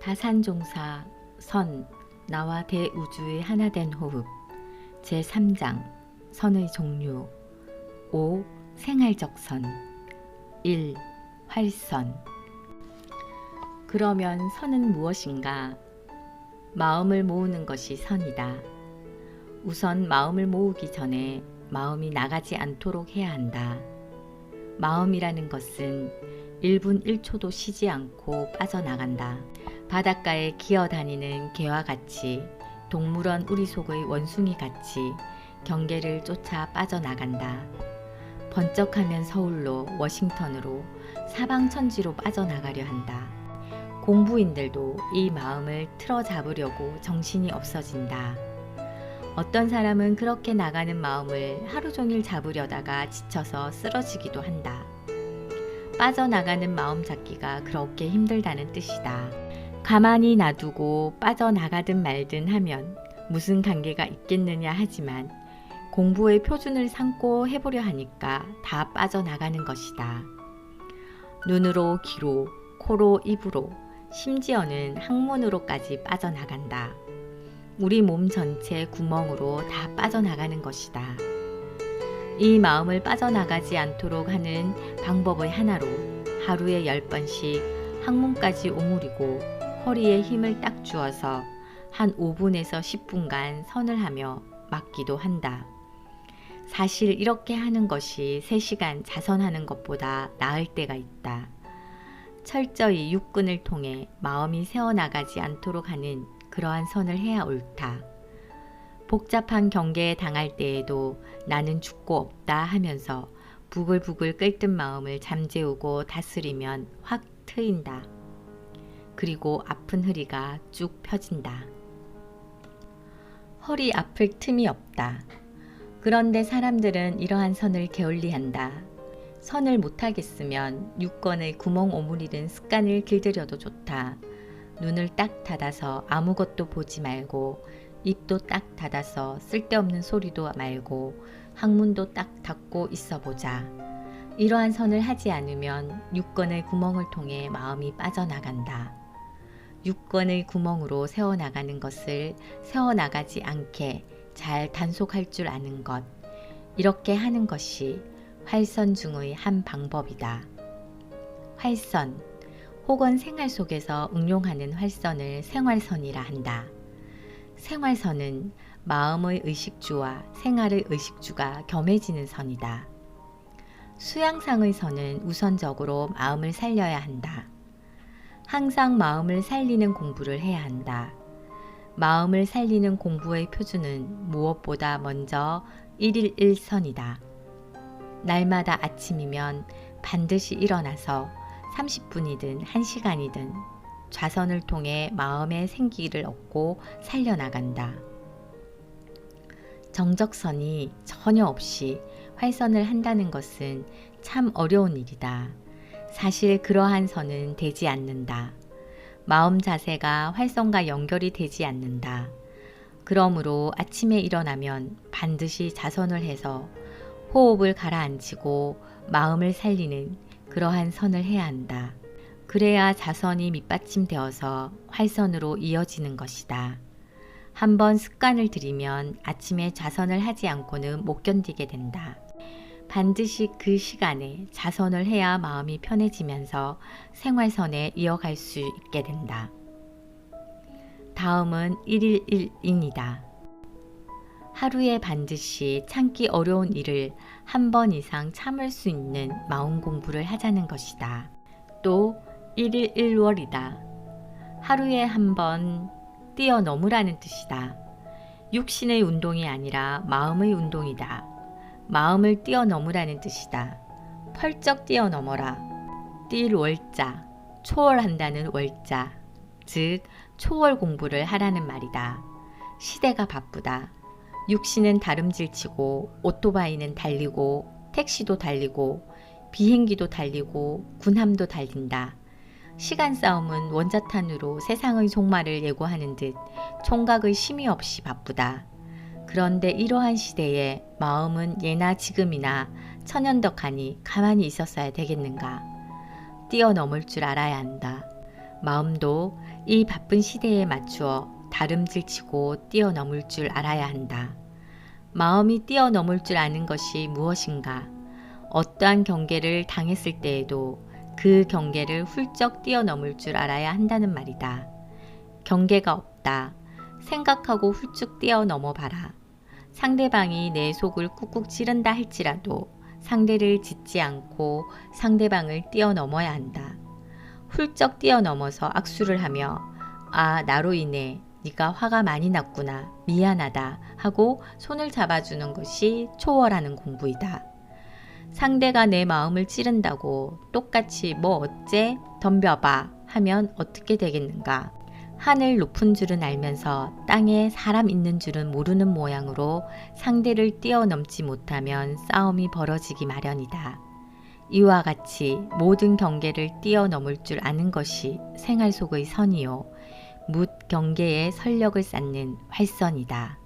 다산종사 선 나와 대우주의 하나된 호흡 제3장 선의 종류 5. 생활적 선 1. 활선. 그러면 선은 무엇인가? 마음을 모으는 것이 선이다. 우선 마음을 모으기 전에 마음이 나가지 않도록 해야 한다. 마음이라는 것은 1분 1초도 쉬지 않고 빠져나간다. 바닷가에 기어다니는 개와 같이 동물원 우리 속의 원숭이 같이 경계를 쫓아 빠져나간다. 번쩍하면 서울로 워싱턴으로 사방천지로 빠져나가려 한다. 공부인들도 이 마음을 틀어 잡으려고 정신이 없어진다. 어떤 사람은 그렇게 나가는 마음을 하루 종일 잡으려다가 지쳐서 쓰러지기도 한다. 빠져나가는 마음 잡기가 그렇게 힘들다는 뜻이다. 가만히 놔두고 빠져나가든 말든 하면 무슨 관계가 있겠느냐 하지만 공부의 표준을 삼고 해보려 하니까 다 빠져나가는 것이다. 눈으로, 귀로, 코로, 입으로, 심지어는 항문으로까지 빠져나간다. 우리 몸 전체 구멍으로 다 빠져나가는 것이다. 이 마음을 빠져나가지 않도록 하는 방법의 하나로 하루에 10번씩 항문까지 오므리고 허리에 힘을 딱 주어서 한 5분에서 10분간 선을 하며 맞기도 한다. 사실 이렇게 하는 것이 3시간 자선하는 것보다 나을 때가 있다. 철저히 육근을 통해 마음이 새어나가지 않도록 하는 그러한 선을 해야 옳다. 복잡한 경계에 당할 때에도 나는 죽고 없다 하면서 부글부글 끓던 마음을 잠재우고 다스리면 확 트인다. 그리고 아픈 허리가 쭉 펴진다. 허리 아플 틈이 없다. 그런데 사람들은 이러한 선을 게을리한다. 선을 못하겠으면 유권의 구멍 오므리는 습관을 길들여도 좋다. 눈을 딱 닫아서 아무것도 보지 말고 입도 딱 닫아서 쓸데없는 소리도 말고 항문도 딱 닫고 있어보자. 이러한 선을 하지 않으면 유권의 구멍을 통해 마음이 빠져나간다. 유권의 구멍으로 새어나가는 것을 새어나가지 않게 잘 단속할 줄 아는 것, 이렇게 하는 것이 활선 중의 한 방법이다. 활선, 혹은 생활 속에서 응용하는 활선을 생활선이라 한다. 생활선은 마음의 의식주와 생활의 의식주가 겸해지는 선이다. 수양상의 선은 우선적으로 마음을 살려야 한다. 항상 마음을 살리는 공부를 해야 한다. 마음을 살리는 공부의 표준은 무엇보다 먼저 1일 1선이다. 날마다 아침이면 반드시 일어나서 30분이든 1시간이든 좌선을 통해 마음의 생기를 얻고 살려나간다. 정적선이 전혀 없이 활선을 한다는 것은 참 어려운 일이다. 사실 그러한 선은 되지 않는다. 마음 자세가 활선과 연결이 되지 않는다. 그러므로 아침에 일어나면 반드시 자선을 해서 호흡을 가라앉히고 마음을 살리는 그러한 선을 해야 한다. 그래야 자선이 밑받침되어서 활선으로 이어지는 것이다. 한번 습관을 들이면 아침에 자선을 하지 않고는 못 견디게 된다. 반드시 그 시간에 자선을 해야 마음이 편해지면서 생활선에 이어갈 수 있게 된다. 다음은 1일 1인이다. 하루에 반드시 참기 어려운 일을 한 번 이상 참을 수 있는 마음 공부를 하자는 것이다. 또 1일 1월이다. 하루에 한 번 뛰어넘으라는 뜻이다. 육신의 운동이 아니라 마음의 운동이다. 마음을 뛰어넘으라는 뜻이다. 펄쩍 뛰어넘어라. 뛸 월자, 초월한다는 월자, 즉 초월 공부를 하라는 말이다. 시대가 바쁘다. 육신은 다름질치고 오토바이는 달리고 택시도 달리고 비행기도 달리고 군함도 달린다. 시간 싸움은 원자탄으로 세상의 종말을 예고하는 듯 총각의 쉼이 없이 바쁘다. 그런데 이러한 시대에 마음은 예나 지금이나 천연덕하니 가만히 있었어야 되겠는가? 뛰어넘을 줄 알아야 한다. 마음도 이 바쁜 시대에 맞추어 다름질치고 뛰어넘을 줄 알아야 한다. 마음이 뛰어넘을 줄 아는 것이 무엇인가? 어떠한 경계를 당했을 때에도 그 경계를 훌쩍 뛰어넘을 줄 알아야 한다는 말이다. 경계가 없다. 생각하고 훌쩍 뛰어넘어 봐라. 상대방이 내 속을 꾹꾹 찌른다 할지라도 상대를 짖지 않고 상대방을 뛰어넘어야 한다. 훌쩍 뛰어넘어서 악수를 하며 아, 나로 인해 네가 화가 많이 났구나. 미안하다 하고 손을 잡아주는 것이 초월하는 공부이다. 상대가 내 마음을 찌른다고 똑같이 뭐 어째 덤벼봐 하면 어떻게 되겠는가? 하늘 높은 줄은 알면서 땅에 사람 있는 줄은 모르는 모양으로 상대를 뛰어넘지 못하면 싸움이 벌어지기 마련이다. 이와 같이 모든 경계를 뛰어넘을 줄 아는 것이 생활 속의 선이요. 묻 경계에 설력을 쌓는 활선이다.